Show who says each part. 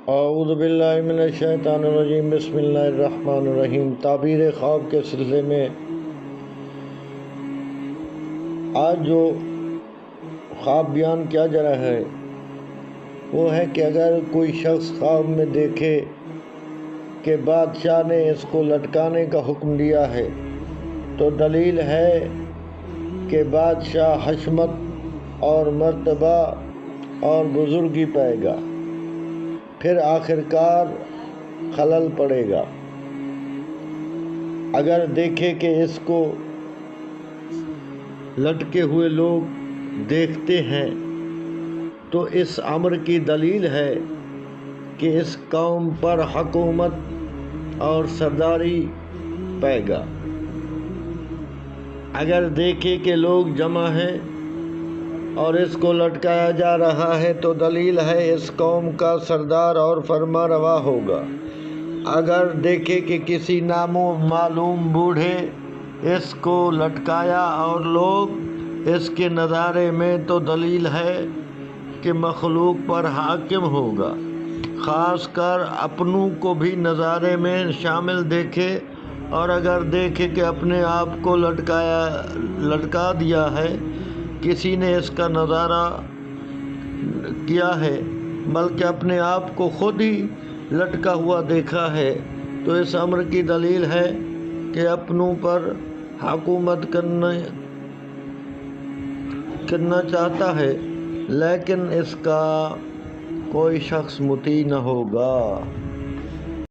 Speaker 1: اعوذ باللہ من الشیطان الرجیم، بسم اللہ الرحمن الرحیم۔ تعبیر خواب کے سلسلے میں آج جو خواب بیان کیا جا رہا ہے وہ ہے کہ اگر کوئی شخص خواب میں دیکھے کہ بادشاہ نے اس کو لٹکانے کا حکم دیا ہے تو دلیل ہے کہ بادشاہ حشمت اور مرتبہ اور بزرگی پائے گا، پھر آخرکار خلل پڑے گا۔ اگر دیکھے کہ اس کو لٹکے ہوئے لوگ دیکھتے ہیں تو اس امر کی دلیل ہے کہ اس قوم پر حکومت اور سرداری پائے گا۔ اگر دیکھے کہ لوگ جمع ہیں اور اس کو لٹکایا جا رہا ہے تو دلیل ہے اس قوم کا سردار اور فرما روا ہوگا۔ اگر دیکھے کہ کسی معلوم بوڑھے اس کو لٹکایا اور لوگ اس کے نظارے میں تو دلیل ہے کہ مخلوق پر حاکم ہوگا، خاص کر اپنوں کو بھی نظارے میں شامل دیکھے۔ اور اگر دیکھے کہ اپنے آپ کو لٹکا دیا ہے، کسی نے اس کا نظارہ کیا ہے بلکہ اپنے آپ کو خود ہی لٹکا ہوا دیکھا ہے، تو اس امر کی دلیل ہے کہ اپنوں پر حکومت کرنا چاہتا ہے، لیکن اس کا کوئی شخص مطیع نہ ہوگا۔